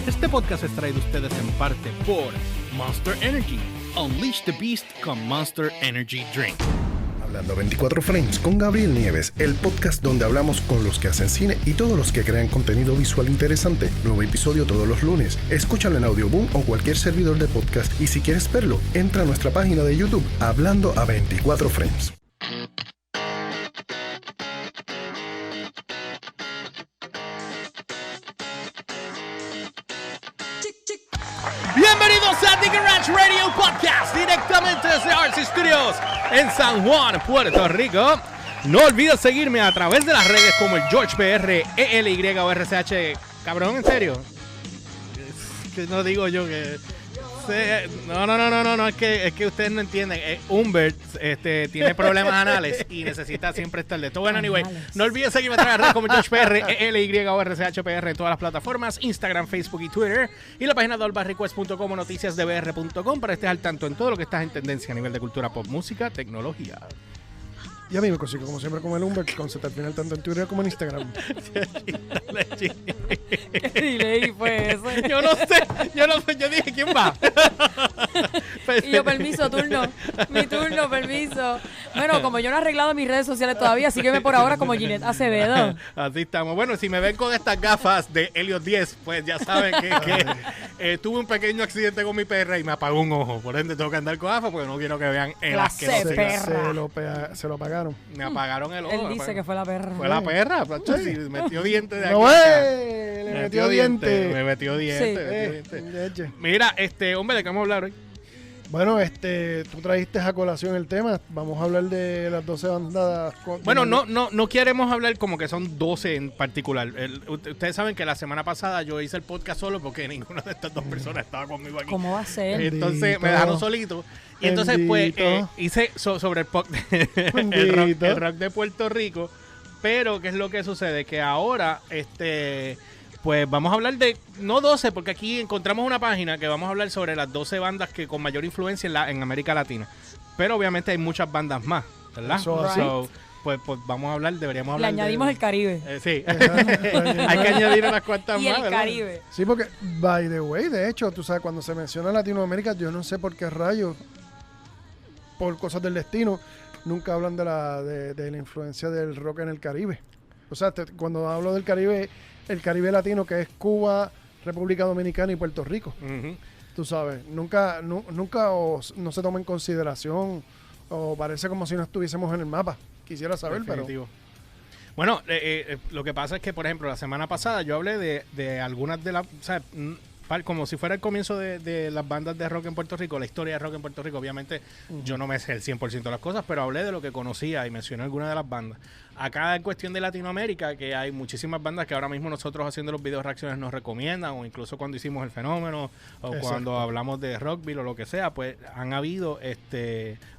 Este podcast es traído a ustedes en parte por Monster Energy. Unleash the Beast con Monster Energy Drink. Hablando 24 Frames con Gabriel Nieves, el podcast donde hablamos con los que hacen cine y todos los que crean contenido visual interesante. Nuevo episodio todos los lunes. Escúchalo en Audioboom o cualquier servidor de podcast. Y si quieres verlo, entra a nuestra página de YouTube, Hablando a 24 Frames. Bienvenidos a The Garage Radio Podcast, directamente desde RC Studios en San Juan, Puerto Rico. No olvides seguirme a través de las redes como el George PR, ELY o RCH. Cabrón, ¿en serio? Es que no digo yo que... No, es que ustedes no entienden. Humbert tiene problemas anales y necesita siempre estar de todo. Bueno, anyway, no olvides seguirme a través de las redes como George PR, ELY o RCHPR en todas las plataformas, Instagram, Facebook y Twitter, y la página de allbarrequest.com o noticiasdbr.com para estar al tanto en todo lo que está en tendencia a nivel de cultura pop, música, tecnología. Y a mí me consigo como siempre con el Humbert, con Z al final tanto en Twitter como en Instagram. ¿Qué delay fue eso? Yo no sé, yo dije, ¿quién va? Y yo, permiso, turno. Mi turno, permiso. Bueno, como yo no he arreglado mis redes sociales todavía, sígueme por ahora como Ginette Acevedo. Así estamos. Bueno, si me ven con estas gafas de Helios 10, pues ya saben que tuve un pequeño accidente con mi perra y me apagó un ojo. Por ende tengo que andar con gafas porque no quiero que vean el asqueroso. Se lo apagaron. Me apagaron el ojo. Él dice que fue la perra. Fue la perra, placho, sí, metió dientes de aquí. No, le metió dientes. Me metió dientes. Sí. Mira, hombre, ¿de qué vamos a hablar hoy? Bueno, tú trajiste a colación el tema. Vamos a hablar de las 12 bandas. Bueno, no queremos hablar como que son 12 en particular. Ustedes saben que la semana pasada yo hice el podcast solo porque ninguna de estas dos personas estaba conmigo aquí. ¿Cómo va a ser? Entonces me dejaron solito. Y entonces pues hice sobre el rock de Puerto Rico. Pero ¿qué es lo que sucede? Que ahora pues vamos a hablar de, no 12, porque aquí encontramos una página que vamos a hablar sobre las 12 bandas que con mayor influencia en América Latina. Pero obviamente hay muchas bandas más, ¿verdad? Pues deberíamos hablar. Le añadimos el Caribe. Sí, hay que añadir unas cuantas y más. Y el Caribe. Sí, porque, by the way, de hecho, tú sabes, cuando se menciona Latinoamérica, yo no sé por qué rayos, por cosas del destino, nunca hablan de la influencia del rock en el Caribe. O sea, cuando hablo del Caribe, el Caribe latino, que es Cuba, República Dominicana y Puerto Rico. Uh-huh. Tú sabes, nunca no se toma en consideración o parece como si no estuviésemos en el mapa. Quisiera saber, definitivo. Bueno, lo que pasa es que, por ejemplo, la semana pasada yo hablé de algunas de las... O sea, como si fuera el comienzo de las bandas de rock en Puerto Rico, la historia de rock en Puerto Rico. Obviamente yo no me sé el 100% de las cosas, pero hablé de lo que conocía y mencioné algunas de las bandas. Acá en cuestión de Latinoamérica, que hay muchísimas bandas que ahora mismo nosotros haciendo los videos reacciones nos recomiendan, o incluso cuando hicimos El Fenómeno, o exacto, cuando hablamos de Rockville o lo que sea, pues han habido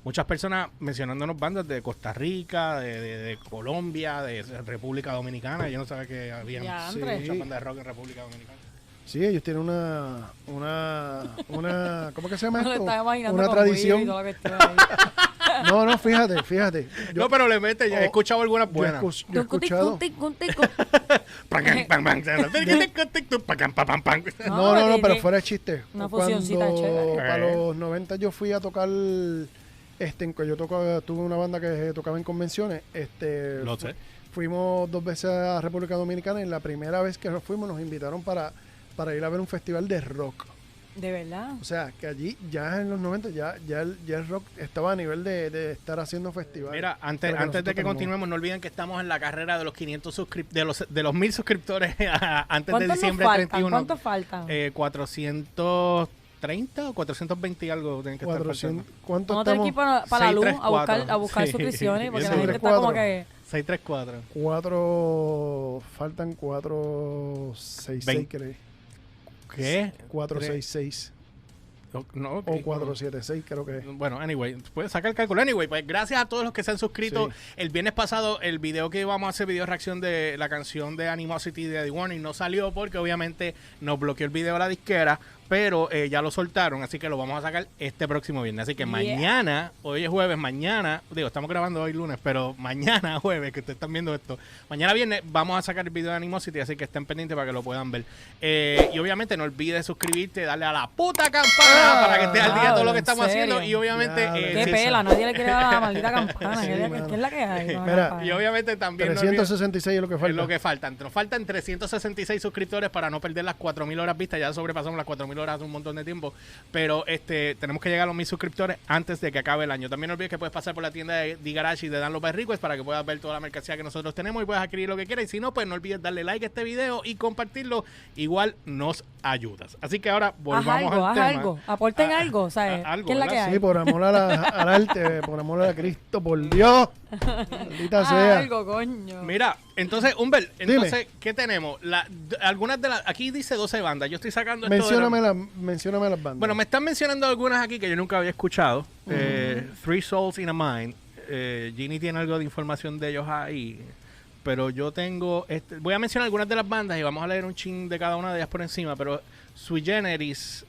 muchas personas mencionándonos bandas de Costa Rica, de Colombia, de República Dominicana. Yo no sabía que había muchas bandas de rock en República Dominicana. Sí, ellos tienen una ¿cómo que se llama esto? Una tradición. No, fíjate. No, pero le mete, he escuchado algunas buenas. Yo he escuchado. No, pero fuera de chiste. Una fusioncita chévere. Para los 90 yo fui a tocar, tuve una banda que tocaba en convenciones. Lo sé. Fuimos 2 veces a República Dominicana y la primera vez que fuimos nos invitaron para ir a ver un festival de rock. ¿De verdad? O sea, que allí ya en los 90 ya el rock estaba a nivel de estar haciendo festivales. Mira, antes de que continuemos, no olviden que estamos en la carrera de los 500 de los 1000 suscriptores antes de diciembre 31. ¿Cuántos faltan? 430 o 420 y algo tienen que estar faltando. ¿Cuánto estamos? Vamos a tener que ir para la luz a buscar suscripciones, porque la gente está como que... 634. Faltan 466, creo. ¿Qué? 466. No, o 476, creo que es. Bueno, anyway, puedes sacar el cálculo. Anyway, pues gracias a todos los que se han suscrito. Sí. El viernes pasado, el video que íbamos a hacer, video reacción de la canción de Animosity de The Warning, no salió porque obviamente nos bloqueó el video la disquera. pero ya lo soltaron, así que lo vamos a sacar este próximo viernes. Así que mañana, hoy es jueves, mañana, estamos grabando hoy lunes, pero mañana jueves, que ustedes están viendo esto, mañana viernes vamos a sacar el video de Animosity, así que estén pendientes para que lo puedan ver. Y obviamente no olvides suscribirte, darle a la puta campana para que estés al día de todo lo que estamos haciendo. Y obviamente... qué pela, nadie le quiere dar a la maldita campana. Sí, ¿Qué es la que hay? Mira, y obviamente también... 366 es lo que falta. Es lo que faltan. Nos faltan 366 suscriptores para no perder las 4.000 horas vistas. Ya sobrepasamos las 4.000 horas hace un montón de tiempo. Pero tenemos que llegar a los 1.000 suscriptores antes de que acabe el año. También no olvides que puedes pasar por la tienda de D-Garage y de Dan López Request para que puedas ver toda la mercancía que nosotros tenemos y puedas adquirir lo que quieras. Y si no, pues no olvides darle like a este video y compartirlo. Igual nos ayudas. Así que ahora volvamos al tema. Algo. Aporten algo. ¿Sabes? Algo, ¿Qué es la que hay? Sí, por amor al arte, por amor a Cristo, por Dios. Maldita sea. Algo, coño. Mira, entonces, Humbert, ¿qué tenemos? Algunas de las... Aquí dice 12 bandas. Yo estoy sacando Mencióname las bandas. Bueno, me están mencionando algunas aquí que yo nunca había escuchado. Three Souls in a Mind. Ginny tiene algo de información de ellos ahí. Pero yo tengo... voy a mencionar algunas de las bandas y vamos a leer un chin de cada una de ellas por encima. Pero Sui Generis,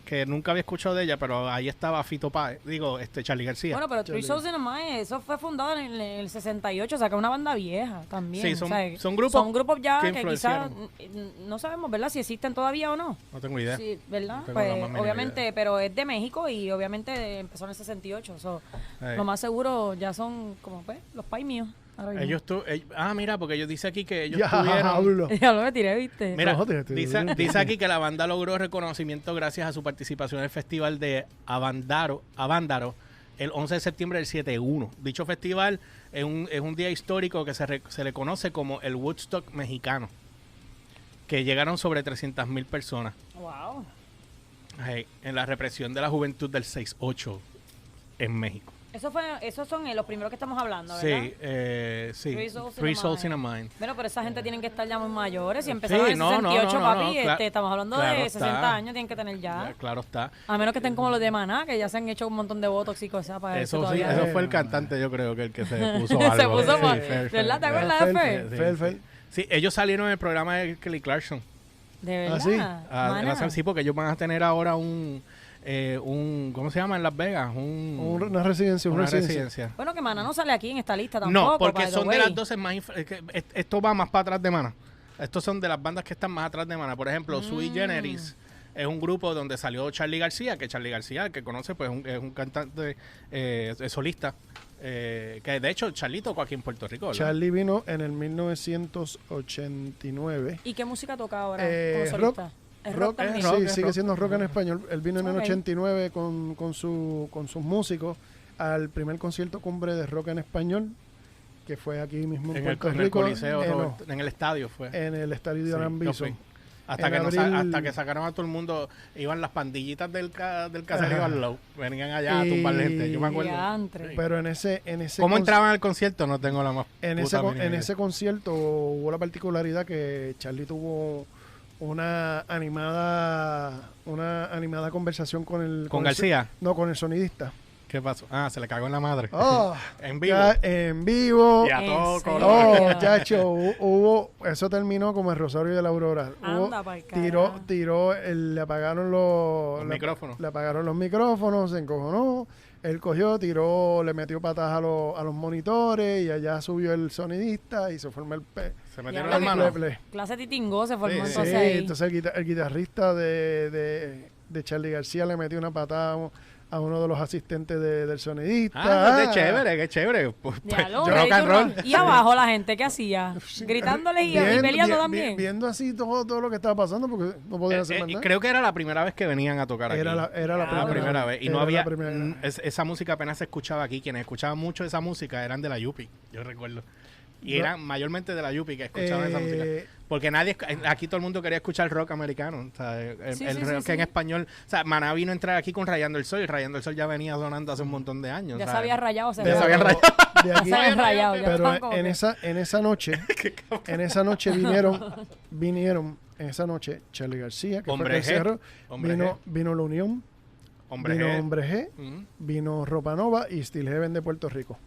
que nunca había escuchado de ella, pero ahí estaba Fito Páez. Digo, Charly García. Bueno, pero Three Souls in a Mind, eso fue fundado en el 68, o sea, que es una banda vieja también. Sí, son grupos ya que quizás no sabemos, ¿verdad? Si existen todavía o no. No tengo idea. Sí, ¿verdad? No tengo Pues la más mínima obviamente, idea. pero es de México y obviamente empezó en el 68. Lo más seguro ya son como pues los pais míos. Mira, porque ellos dicen aquí que ellos Ya, tuvieron... hablo. Ya lo me tiré, ¿viste? Mira, No, dice aquí que la banda logró reconocimiento gracias a su participación en el festival de Avándaro el 11 de septiembre del 7-1. Dicho festival es un día histórico que se le conoce como el Woodstock mexicano, que llegaron sobre 300,000 personas. Wow. En la represión de la juventud del 6-8 en México. Esos son los primeros que estamos hablando, ¿verdad? Sí. Three Souls in a Mind. Bueno, pero esa gente tienen que estar ya muy mayores. Si empezaron en el 68, papi, estamos hablando de 60 años, tienen que tener ya. Claro está. A menos que estén como los de Maná, que ya se han hecho un montón de botox y cosas para eso. Sí, eso fue el cantante, yo creo, que el que se puso algo. Se puso mal. Fer. ¿Verdad? ¿Te acuerdas de Fer? Sí, ellos salieron en el programa de Kelly Clarkson. ¿De verdad? ¿Ah, sí, porque ellos van a tener ahora un ¿cómo se llama en Las Vegas? Una residencia. Bueno, que Maná no sale aquí en esta lista tampoco. No, porque son de las 12 más... esto va más para atrás de Maná. Estos son de las bandas que están más atrás de Maná. Por ejemplo, Sui Generis es un grupo donde salió Charly García, que Charly García, que conoce, pues es un cantante solista. Que de hecho Charly tocó aquí en Puerto Rico, ¿verdad? Charly vino en el 1989. ¿Y qué música toca ahora como solista? Rock también. Sí, sigue siendo rock en español. Él vino en el 89 con sus músicos al primer concierto cumbre de rock en español, que fue aquí mismo en Puerto Rico. En el Coliseo, en el estadio fue. En el estadio de Alan Bison. Hasta que sacaron a todo el mundo, iban las pandillitas del caserío al low. Venían allá a tumbar gente, yo me acuerdo. Pero en ese ¿Cómo entraban al concierto? No tengo la más en ese concierto hubo la particularidad que Charly tuvo una animada conversación con García. Con el sonidista. ¿Qué pasó? Se le cagó en la madre. En vivo. En vivo. Y a todo color. Muchacho, eso terminó como el Rosario de la Aurora. Le apagaron los micrófonos. Le apagaron los micrófonos, se encojonó. Él le metió patas a los monitores y allá subió el sonidista y se formó se metieron las manos. Clase titingó se formó entonces ahí. Entonces el guitarrista de Charly García le metió una patada a uno de los asistentes del sonidista. Qué chévere. Pues, rock and roll. Y abajo la gente, ¿qué hacía? Gritándoles y peleando también. Viendo así todo lo que estaba pasando porque no podían hacer más nada. Creo que era la primera vez que venían a tocar aquí. Era la primera vez. Y no había... esa música apenas se escuchaba aquí. Quienes escuchaban mucho esa música eran de la Yupi, yo recuerdo. Y eran mayormente de la Yupi que escuchaban esa música. Porque aquí todo el mundo quería escuchar rock americano. O sea, el rock en español. O sea, Maná vino a entrar aquí con Rayando el Sol. Y Rayando el Sol ya venía sonando hace un montón de años. Ya se había rayado. Pero en esa noche vinieron Charly García, que Hombre fue el G. vino La Unión, vino Hombre G, vino Ropa Nova y Steel Heaven de Puerto Rico,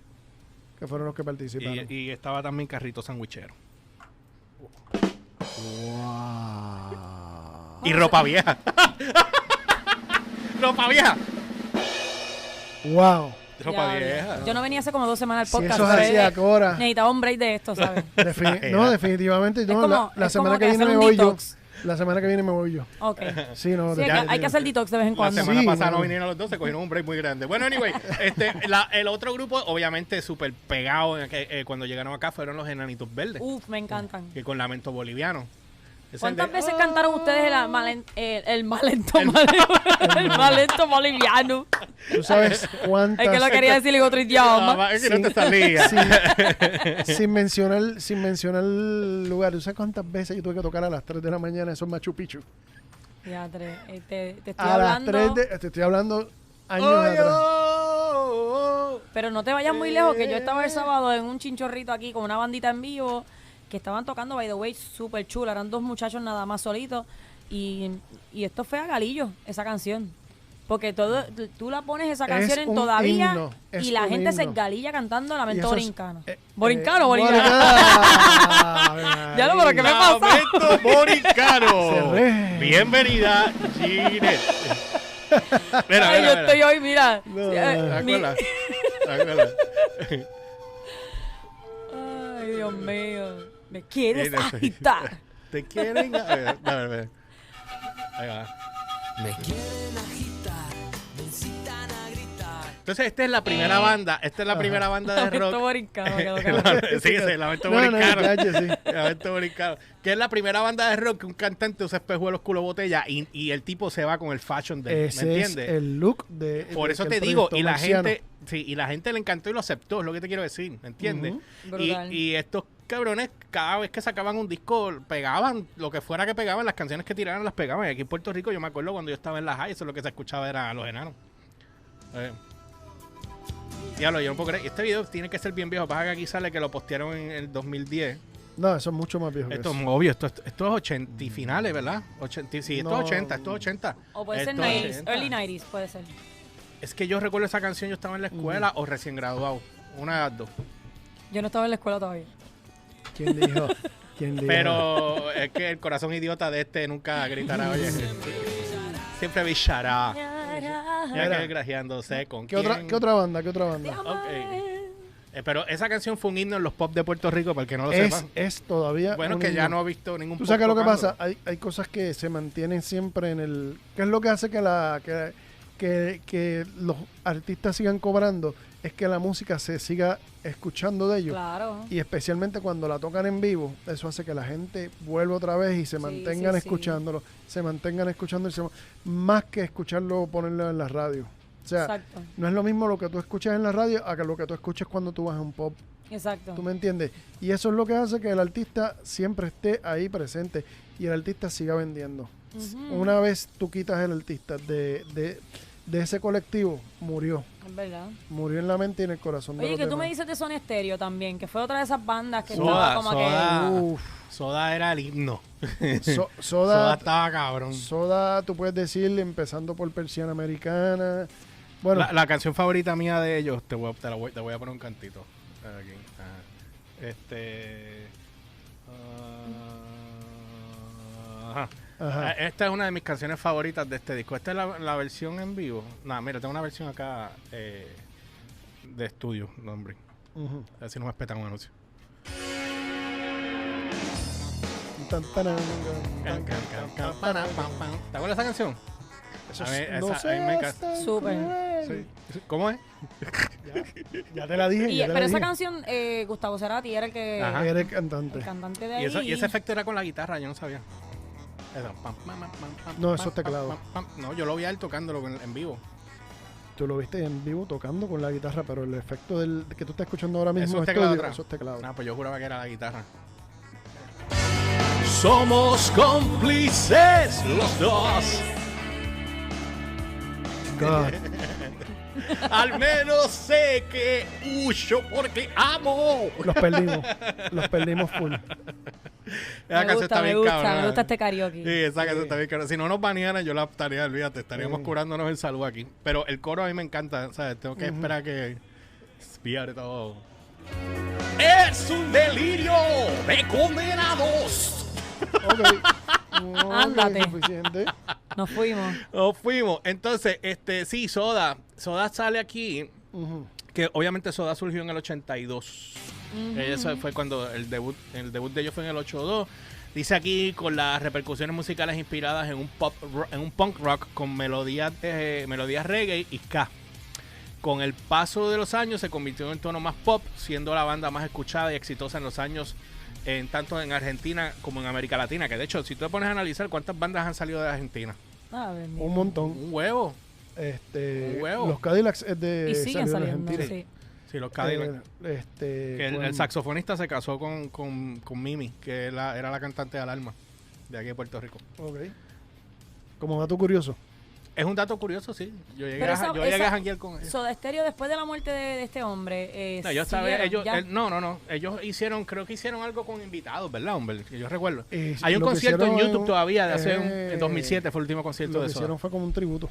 que fueron los que participaron. Y estaba también Carrito Sandwichero. Wow. Y ropa vieja. Ropa vieja. Wow. Ropa Ya, vieja. Yo no venía hace como 2 semanas al Si podcast. eso es pero así ahora. necesitaba un break de esto, ¿sabes? No, definitivamente. No, como- la es semana como que que viene hacer me un voy yo. detox. La semana que viene me voy yo. Ok. Sí, no. Sí, hay que hacer detox de vez en La cuando. semana Sí, pasada no no. vinieron los dos, se cogieron un break muy grande. Bueno, anyway, el otro grupo, obviamente, súper pegado cuando llegaron acá, fueron los Enanitos Verdes, Uf, me encantan. que con Lamento Boliviano. Es el ¿Cuántas de- veces cantaron ustedes el malento boliviano? ¿Tú sabes cuántas? Es que lo quería decir en otro idioma. Es que no te salía. sin mencionar el lugar. ¿Tú sabes cuántas veces yo tuve que tocar a las 3 de la mañana esos Machu Picchu? Ya, te estoy A las hablando. 3 te estoy hablando años Oy, atrás. Pero no te vayas muy lejos, que yo estaba el sábado en un chinchorrito aquí con una bandita en vivo que estaban tocando, by the way, súper chula. Eran 2 muchachos nada más solitos. Y esto fue a galillo, esa canción. Porque tú la pones esa canción en un todavía himno, es y la un gente se himno. galilla cantando Lamento Y eso es- Borincano. Borincano, boliviano. Ya lo, pero ¿qué me pasa? Lamento Borincano. Cerré. Bienvenida, Ginette. Mira, Ay, mira, yo estoy hoy, mira. No, Acuérdala. Acuérdala. Ay, Dios mío. Me quieres Mira, sí. agitar. ¿Te quieren? A ver, a ver. Ahí va. Me quieren agitar, me incitan a gritar. Entonces, esta es la primera banda. Esta es la primera banda de Lamento rock. Borincano. que Sí, sí, Lamento No, Borincano. calle, sí. Lamento Borincano. Que es la primera banda de rock que un cantante usa espejuelos culo botella y el tipo se va con el fashion de ¿me Ese es entiendes? el look de. Por de eso que te el digo, proyecto y la marciano. gente, sí, y la gente le encantó y lo aceptó, es lo que te quiero decir, ¿me entiendes? Brutal. Y estos cabrones, cada vez que sacaban un disco, pegaban lo que fuera que pegaban, las canciones que tiraran las pegaban. Y aquí en Puerto Rico, yo me acuerdo cuando yo estaba en la high, eso es lo que se escuchaba era a Los Enanos. Diablo, yo no puedo creer. Este video tiene que ser bien viejo. Pasa que aquí sale que lo postearon en el 2010. No, eso es mucho más viejo. que Esto es eso. obvio, esto es 80 y finales, ¿verdad? 80, sí, esto No. es 80, esto es 80. O puede ser Esto es 90s, 80. early 90s, puede ser. Es que yo recuerdo esa canción, yo estaba en la escuela o recién graduado. Una de las dos. Yo no estaba en la escuela todavía. ¿Quién dijo? ¿Quién dijo? Pero es que el corazón idiota de este nunca gritará, oye. Siempre bichará. Ya Mira. que grajeándose con ¿Qué otra banda? ¿Qué otra banda? Ok. Pero esa canción fue un himno en los pop de Puerto Rico, para el que no lo Es, sepa. es todavía. Bueno, un que ya himno. no he visto ningún ¿Tú pop sabes qué es lo que tocando. pasa? Hay cosas que se mantienen siempre en el... ¿Qué es lo que hace que los artistas sigan cobrando? Es que la música se siga escuchando de ellos. Claro. Y especialmente cuando la tocan en vivo, eso hace que la gente vuelva otra vez y se mantengan sí. escuchándolo. Se mantengan escuchando más que escucharlo o ponerlo en la radio. O sea, Exacto. no es lo mismo lo que tú escuchas en la radio a que lo que tú escuchas cuando tú vas a un pop. Exacto. ¿Tú me entiendes? Y eso es lo que hace que el artista siempre esté ahí presente y el artista siga vendiendo. Ujú. Una vez tú quitas el artista de ese colectivo, murió. Es verdad. Murió en la mente y en el corazón de Oye, los que tú demás. me dices de Sony Stereo también, que fue otra de esas bandas que Soda, estaba como Soda. Uf. Soda era el himno. So- Soda Soda, estaba cabrón. Soda, tú puedes decir, empezando por Persiana Americana. Bueno, La canción favorita mía de ellos, te voy a poner un cantito. Aquí. Ajá. Ajá. ajá. Esta es una de mis canciones favoritas de este disco. Esta es la versión en vivo. No, mira, tengo una versión acá de estudio, no, hombre. Ujú. A ver si no me espetan un anuncio. Tan, taran, Can, can, can, can, para, pam, pam. ¿Te acuerdas de esa canción? Eso A mí, es- no esa- a seas mí me encanta. tan Súper. cruel. Sí. ¿Cómo es? Ya te la dije. Y, ya te pero la esa dije. canción, Gustavo Cerati era el que Ajá. Eres cantante. el cantante de ahí. Y ese efecto era con la guitarra, yo no sabía. Eso, pam, pam, pam, pam, No, pam, eso es pam, teclado. pam, pam. No, yo lo vi a él tocándolo en vivo. Tú lo viste en vivo tocando con la guitarra, pero el efecto que tú estás escuchando ahora mismo Eso es en teclado estudio, atrás. eso es teclado. Ah, pues yo juraba que era la guitarra. Somos cómplices los dos. God. Al menos sé que huyo porque amo. Los perdimos full. Esa canción está bien cabrona. me gusta este karaoke. Sí, esa canción está bien cabrona. Si no nos banearan, yo la estaría, olvídate, estaríamos curándonos el salud aquí. Pero el coro a mí me encanta, ¿sabes? Tengo que esperar que espiar todo. Es un delirio de condenados. Ok. Ándate. Suficiente. Nos fuimos. Nos fuimos. Entonces, sí, Soda. Soda sale aquí. Ujú. Que obviamente Soda surgió en el 82. Eso fue cuando el debut de ellos fue en el 82. Dice aquí con las repercusiones musicales inspiradas en un punk rock con melodías reggae y ska. Con el paso de los años se convirtió en tono más pop, siendo la banda más escuchada y exitosa en los años, tanto en Argentina como en América Latina. Que de hecho, si tú te pones a analizar cuántas bandas han salido de Argentina, A ver, mira. Un montón. un huevo. Un huevo. Los Cadillacs es de Y siguen salió de saliendo, Argentina. sí. Sí, los Cadillacs. Que el saxofonista se casó con Mimi, que era la cantante de Alarma de aquí de Puerto Rico. Ok. Como dato curioso. Es un dato curioso, sí. Yo llegué Pero a llegué a janguear con ellos. Soda Stereo, después de la muerte de este hombre, No, ellos siguieron, ya. no. Ellos creo que hicieron algo con invitados, ¿verdad, hombre? Que yo recuerdo. Hay un Lo que concierto en hicieron YouTube todavía de hace en en 2007 fue el último concierto Lo de que Soda. hicieron fue como un tributo.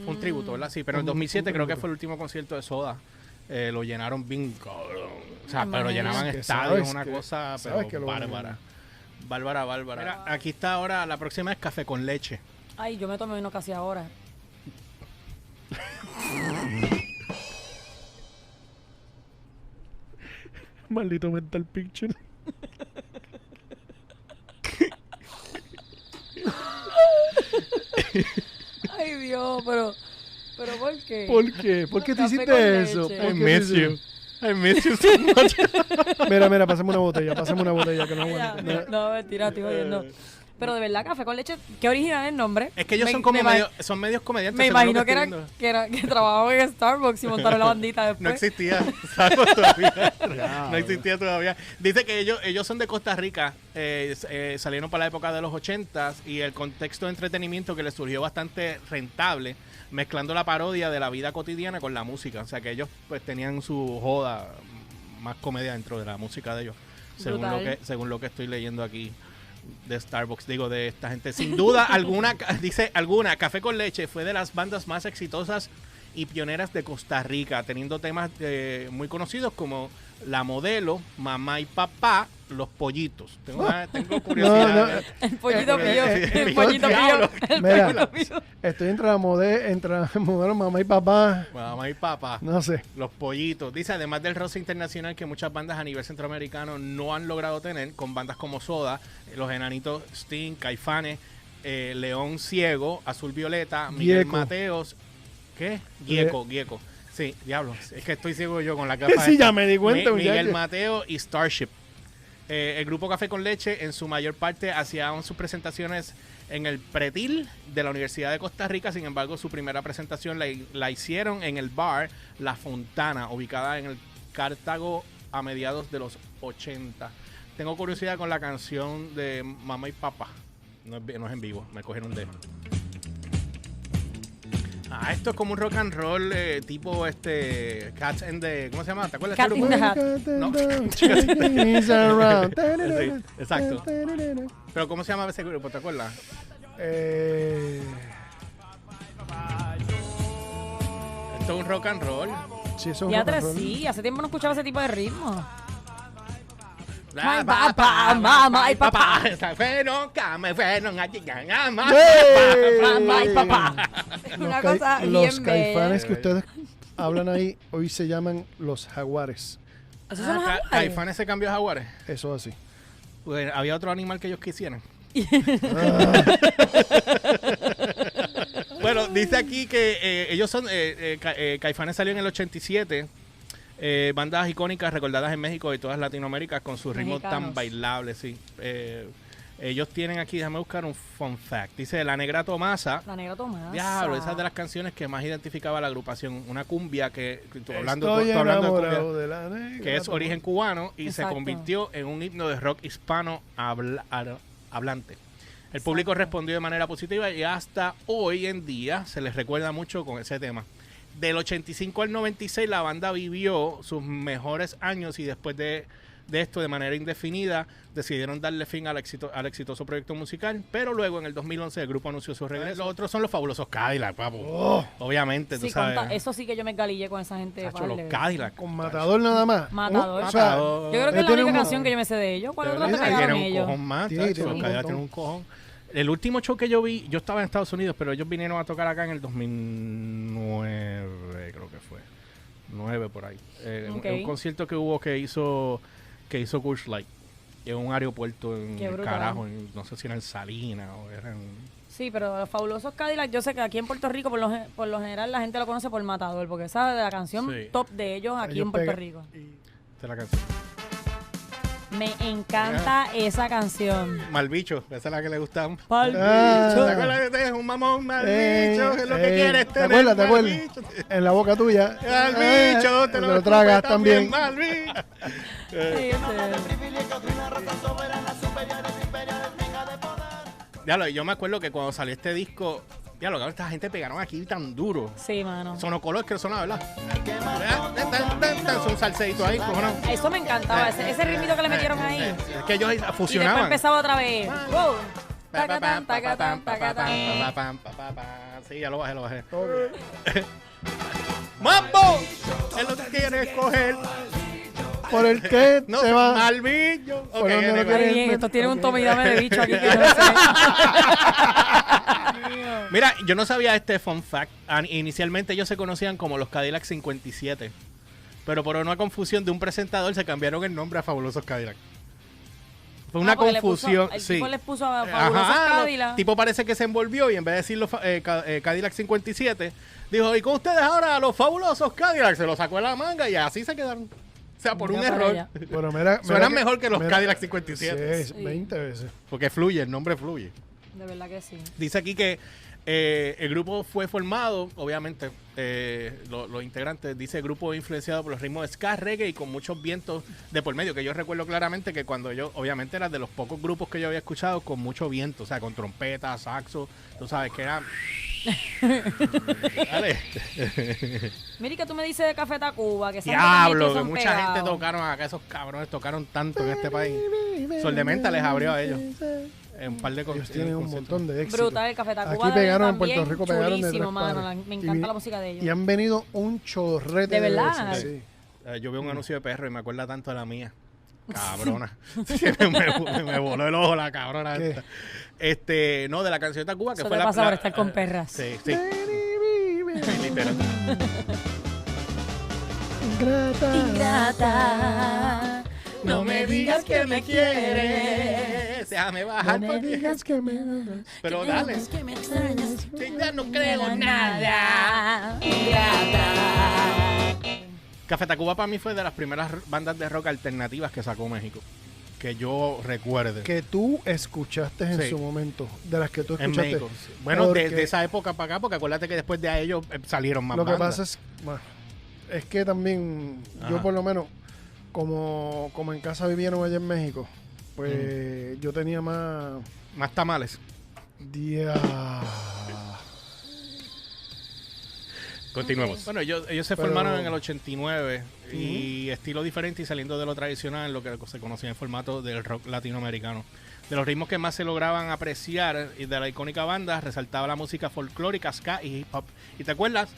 Fue un tributo, ¿verdad? Sí, pero en 2007 creo que fue el último concierto de Soda. Lo llenaron bien cabrón. O sea, pero Imagínate. llenaban Que estadios, sabes una que- cosa sabes pero que lo- bárbara. Bárbara. Mira, aquí está ahora, la próxima es café con leche. Ay, yo me tomé uno casi ahora. Maldito mental picture. Ay, Dios, pero ¿por qué? ¿Por qué? ¿Por qué tú Café con hiciste eso? leche. ¿Por I qué miss tú you. I miss you so much. Mira, pásame una botella que no Ya, aguanto. no, mentira, estoy jodiendo. Pero de verdad, café con leche, qué original el nombre. Es que ellos Me- son como me son medios comediantes. Me según lo imagino que estoy era viendo. que trabajaban en Starbucks y montaron la bandita después. No existía, ¿sabes? Todavía. No existía todavía. Dice que ellos son de Costa Rica, salieron para la época de los 80s y el contexto de entretenimiento que les surgió bastante rentable, mezclando la parodia de la vida cotidiana con la música. O sea que ellos pues tenían su joda, más comedia dentro de la música de ellos, Brutal. según lo que estoy leyendo aquí de Starbucks, digo, de esta gente. Sin duda alguna, dice Café con Leche fue de las bandas más exitosas y pioneras de Costa Rica, teniendo temas muy conocidos como La Modelo, Mamá y Papá, Los Pollitos. Tengo curiosidad. El pollito Sí, mío, sí, el pollito mío, diablo. el Mira. pollito mío. Estoy entre la modelo mamá y papá. Mamá y Papá. No sé. Los Pollitos. Dice, además del roce internacional que muchas bandas a nivel centroamericano no han logrado tener, con bandas como Soda, Los Enanitos, Sting, Caifanes, León Ciego, Azul Violeta, Miguel Gieco. Mateos. ¿Qué? Gieco. Sí, diablo. Es que estoy ciego yo con la capa. Sí, ya me di cuenta, Miguel muchacho. Mateo y Starship. El grupo Café con Leche, en su mayor parte, hacían sus presentaciones en el Pretil de la Universidad de Costa Rica. Sin embargo, su primera presentación la hicieron en el bar La Fontana, ubicada en el Cartago a mediados de los 80. Tengo curiosidad con la canción de Mamá y Papá. No es en vivo, me cogieron un dedo. Esto es como un rock and roll tipo Cats and the... ¿Cómo se llama? ¿Te acuerdas? Cat de in este the grupo? Hat. No. Sí, exacto. Pero ¿cómo se llama ese grupo? ¿Te acuerdas? Esto es un rock and roll. Sí, eso es Ya un rock and roll. sí, hace tiempo no escuchaba ese tipo de ritmo. Ah, papá, mamá y papá. Me fueron a llegar a Mamá y papá. Una cosa Los bien caifanes bella. que ustedes hablan ahí hoy se llaman los jaguares. ¿Esos son los jaguares? Caifanes se cambió a jaguares. Eso así. Pues, había otro animal que ellos quisieran. Bueno, dice aquí que ellos son Caifanes salió en el 87. Bandas icónicas recordadas en México y todas Latinoamérica con sus ritmos tan Mexicanos. bailables, sí. Ellos tienen aquí, déjame buscar un fun fact. Dice La Negra Tomasa. La negra Tomasa. Diablo, esa es de las canciones que más identificaba a la agrupación. Una cumbia que hablando Estoy de enamorado cumbia, de la negra. que es origen cubano y se Exacto. convirtió en un himno de rock hispano hablante. El público respondió de manera positiva y hasta hoy en día se les recuerda mucho con ese tema. Del 85 al 96 la banda vivió sus mejores años y después de esto, de manera indefinida, decidieron darle fin al exitoso proyecto musical, pero luego en el 2011 el grupo anunció su regreso. Los otros son los fabulosos Cadillac, papo. Obviamente, Sí, tú sabes. eso sí que yo me galillé con esa gente. Tacho, padre. los Cadillac. Con Matador nada más. Matador. O sea, Matador. Yo creo que es la tiene única un- canción que yo me sé de ellos. ¿Cuál De otra verdad, te pegaron tiene un ellos? cojón más, Sí, tacho, tiene los un Cadillac montón. tienen un cojón. El último show que yo vi, yo estaba en Estados Unidos, pero ellos vinieron a tocar acá en el 2009, creo que fue. 9 por ahí. Un concierto que hubo que hizo Bush Light en un aeropuerto en el carajo, no sé si era en Salinas o era en... Sí, pero los Fabulosos Cadillac, yo sé que aquí en Puerto Rico por lo general la gente lo conoce por Matador, porque esa es la canción top de ellos aquí en Puerto Rico. Esta es la canción. Me encanta esa canción. Malbicho, esa es la que le gusta. Malbicho. ¿Te acuerdas de un mamón malbicho? Es lo que quieres tener. ¿Te acuerdas? En la boca tuya. Malbicho, te lo tragas también. Malbicho. Diablo, yo me acuerdo que cuando salió este disco, diablo, que esta gente pegaron aquí tan duro. Sí, mano. Sonocolor que sonaba, ¿verdad? Son salseitos ahí, cojonado. Eso me encantaba, ese ritmito que le metieron ahí. Es que ellos Y después fusionaban. empezaba otra vez. Wow. Sí, ya lo bajé. ¡Mambo! Es lo que quieres coger. Por el que No, te va. Malbillo. Por donde no quieres. Ay, bien, estos tienen un tome y dame de bicho aquí que yo no sé. Mira, yo no sabía este fun fact. Inicialmente ellos se conocían como los Cadillac 57. Pero por una confusión de un presentador se cambiaron el nombre a Fabulosos Cadillac. Fue una confusión. El sí. tipo les puso a Fabulosos Cadillac. El tipo parece que se envolvió y en vez de decirlo Cadillac 57, dijo, y con ustedes ahora los Fabulosos Cadillac. Se lo sacó de la manga y así se quedaron. O sea, por un error. Bueno, mira, Suenan mejor que los Cadillac 57. Sí, 20 veces. Porque fluye, el nombre fluye. De verdad que sí. Dice aquí que el grupo fue formado, obviamente, los integrantes, dice grupo influenciado por los ritmos de ska, reggae y con muchos vientos de por medio, que yo recuerdo claramente que cuando yo, obviamente era de los pocos grupos que yo había escuchado con mucho viento, o sea, con trompeta, saxo, tú sabes que era... Dale. Mira que tú me dices de Café Tacuba, que Diablo, que mucha gente tocaron acá, esos cabrones tocaron tanto en este país. Sol de Menta les abrió a ellos. Un par de Ellos tienen un montón de éxito. Brutal, el Café Tacuba. Aquí pegaron en Puerto Rico, pegaron de tres mano, pares. me encanta la música de ellos. Y han venido un chorrete ¿De verdad? veces, sí. Yo vi un anuncio de perro y me acuerda tanto de la mía. Cabrona. me voló el ojo la cabrona ¿Qué? esta. No, de la canción de Tacuba, que Eso fue te la... pasa por estar con perras. Sí. Literal. Ingrata. No me digas que me quieres. Déjame bajar. No me digas que me... Pero dale. Que me extrañas. Que ya no creo nada. Café Tacuba para mí fue de las primeras bandas de rock alternativas que sacó México. Que yo recuerde. Que tú escuchaste en Sí. su momento. De las que tú En escuchaste. México. Sí. Bueno, Porque de esa época para acá, porque acuérdate que después de ellos salieron más Lo que bandas. pasa es que también, yo Ajá. por lo menos, como en casa vivieron allá en México, pues yo tenía más... Más tamales. Continuemos. Bueno, ellos se Pero- formaron en el 89 y estilo diferente y saliendo de lo tradicional, lo que se conocía en formato del rock latinoamericano. De los ritmos que más se lograban apreciar y de la icónica banda resaltaba la música folclórica, ska y hip hop. ¿Y te acuerdas?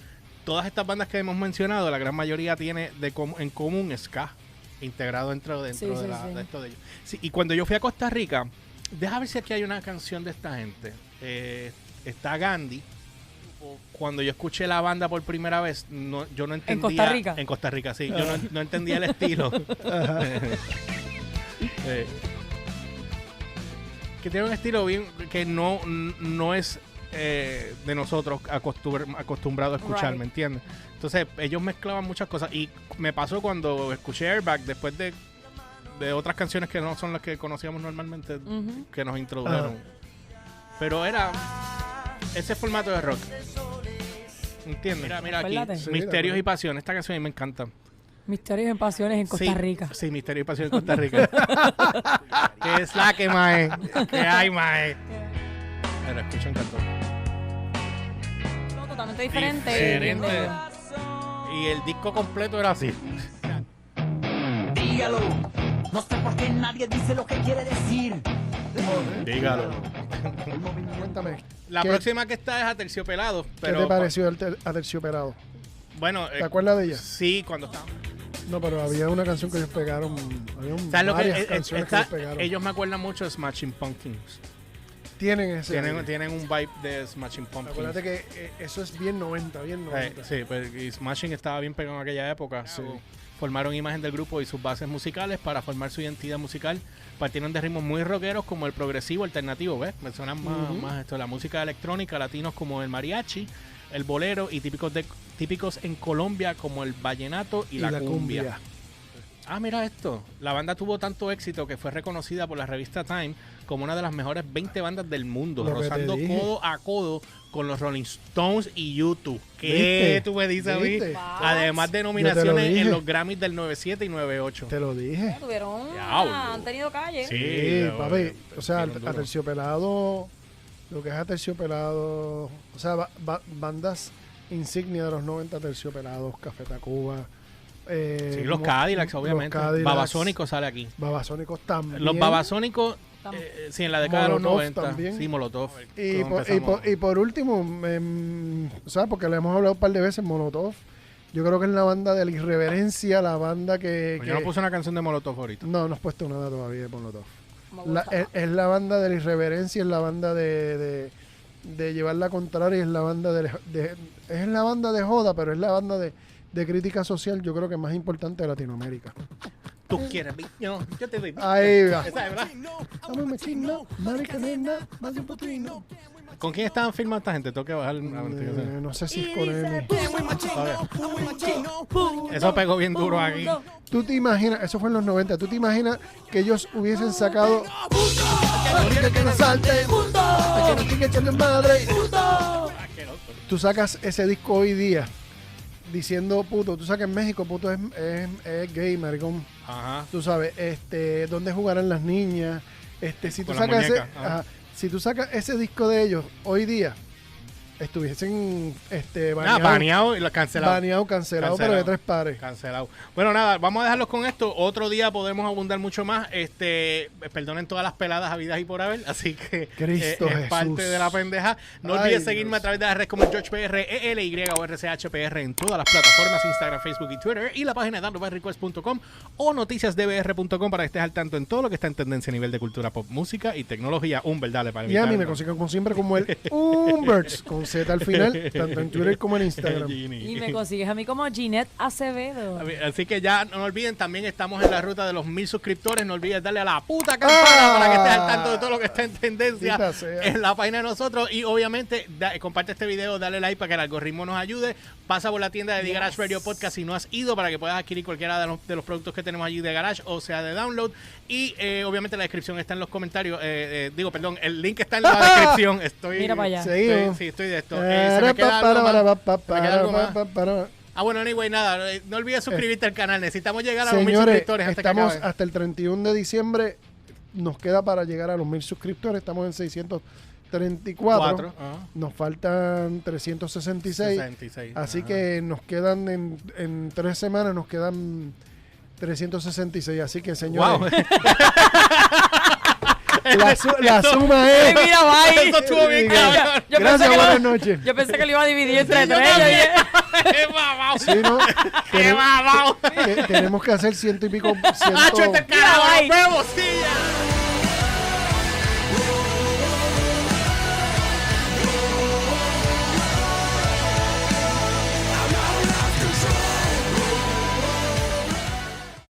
Todas estas bandas que hemos mencionado, la gran mayoría tiene en común ska integrado dentro de Sí. esto de ellos. Sí, y cuando yo fui a Costa Rica, deja ver si aquí hay una canción de esta gente. Está Gandhi. Cuando yo escuché la banda por primera vez, yo no entendía... Costa Rica? En Costa Rica, sí. Yo no entendía el estilo. Que tiene un estilo bien... Que no es de nosotros acostumbrado a escuchar, Right. ¿me entiendes? Entonces, ellos mezclaban muchas cosas. Y me pasó cuando escuché Airbag, después de otras canciones que no son las que conocíamos normalmente, que nos introdujeron. Pero era... ese formato de rock. ¿Entiendes? Mira aquí. Acuérdate. Sí, Misterios de y Pasiones. Esta canción a mí me encanta. Misterios en pasiones en Costa Sí, Rica. Sí, Misterios y Pasiones en Costa Rica. Que es la que, mae. Que hay, mae. Pero escuchen cantor. No, totalmente diferente. Diferente. Y el disco completo era así. Dígalo. No sé por qué nadie dice lo que quiere decir. Dígalo. Cuéntame, La ¿qué- próxima que está es Aterciopelado. ¿qué Pero, te pareció Aterciopelado? Bueno, ¿Te acuerdas de ella? Sí, cuando estaba. No, pero había una canción que ellos pegaron. Había ¿Sabes lo varias que canciones que ellos pegaron. ellos me acuerdan mucho de Smashing Pumpkins. Tienen ese aire. Tienen un vibe de Smashing Pumpkins. Acuérdate que eso es bien 90, bien 90. Sí, pues, y Smashing estaba bien pegado en aquella época. Sí. Formaron imagen del grupo y sus bases musicales para formar su identidad musical. Partieron de ritmos muy rockeros como el progresivo alternativo, ¿ves? Me suenan más esto, la música electrónica, latinos como el mariachi, el bolero y típicos en Colombia como el vallenato y la cumbia. Ah, mira esto. La banda tuvo tanto éxito que fue reconocida por la revista Time como una de las mejores 20 bandas del mundo, Lo que rozando te dije. codo a codo con los Rolling Stones y U2. ¿Qué ¿Viste? tú me dices a mí? ¿Viste? Además de Yo te lo nominaciones dije. en los Grammys del 97 y 98. Te lo dije. Diablo. Han tenido calle. Sí, papi. O sea, Dieron duro. Aterciopelado, lo que es Aterciopelado, o sea, bandas insignia de los 90, Aterciopelados, Café Tacuba. Sí, los Cadillacs, obviamente. Cadillacs. Babasónicos sale aquí. Babasónicos también. Los Babasónicos, sí, en la década de los Molotov 90. también. Sí, Molotov. Y por último, o sea, porque le hemos hablado un par de veces, Molotov. Yo creo que es la banda de la irreverencia, la banda que... Yo no puse una canción de Molotov ahorita. No has puesto nada todavía de Molotov. Me gusta. Es la banda de la irreverencia, es la banda de llevar la contraria, es la banda es la banda de joda, pero es la banda de crítica social, yo creo que más importante de Latinoamérica. Tú quieres, yo te doy. Ahí va. Esa es, ¿verdad? Dame machino, marica nena, más de un potrino. ¿Con quién estaban filmando esta gente? Tengo que bajar una notificación. No sé si es con él. Eso pegó bien duro aquí. Tú te imaginas, eso fue en los 90, tú te imaginas que ellos hubiesen sacado que no salte, que no siga echando madre. Tú sacas ese disco hoy día diciendo puto, tú sacas en México, puto es gay, maricón. Ajá. Tú sabes, dónde jugarán las niñas, si tú Con la sacas muñeca, ajá. si tú sacas ese disco de ellos hoy día, estuviesen Baneado y lo cancelado. cancelado, pero de 3 pares. Cancelado. Bueno, nada, vamos a dejarlos con esto. Otro día podemos abundar mucho más. Perdonen todas las peladas habidas y por haber. Así que Cristo es Jesús. parte de la pendeja. No Ay, olvides seguirme Dios. a través de las redes como GeorgePR, ELY o RCHPR en todas las plataformas, Instagram, Facebook y Twitter. Y la página de downloadbyrequest.com o noticiasdbr.com para que estés al tanto en todo lo que está en tendencia a nivel de cultura pop, música y tecnología. Dale para Y a mí me consiguen como siempre como el Umberts con Z al final, tanto en Twitter como en Instagram. Y me consigues a mí como Ginette Acevedo. Así que ya no olviden, también estamos en la ruta de los 1000 suscriptores. No olvides darle a la puta campana para que estés al tanto de todo lo que está en tendencia Maldita sea. en la página de nosotros. Y obviamente, comparte este video, dale like para que el algoritmo nos ayude. Pasa por la tienda de The Garage Radio Podcast si no has ido, para que puedas adquirir cualquiera de los productos que tenemos allí de Garage, o sea de download. Y obviamente la descripción está en los comentarios. El link está en la descripción. Mira para allá. Seguimos. Estoy de esto. Se me queda algo más. Se me queda algo más. Para. Bueno, anyway, nada, no olvides suscribirte al canal. Necesitamos llegar a los 1000 Señores, suscriptores hasta estamos que acabe. hasta el 31 de diciembre. Nos queda para llegar a los 1000 suscriptores. Estamos en 634. Nos faltan 366. 66. Así Ajá. que nos quedan en 3 semanas, nos quedan 366. Así que, señores, Wow. la suma es... Mira, bye. Eso estuvo bien, cabrón. Yo Gracias, pensé que buenas noches. Yo pensé que lo iba a dividir entre Yo 3. también. ¡Qué babao! Sí, ¿no? ¡Qué babao! Tenemos que hacer 100 y pico. ¡Ah, chete el carajo! Bye. ¡Nos vemos! ¡Sí, ya!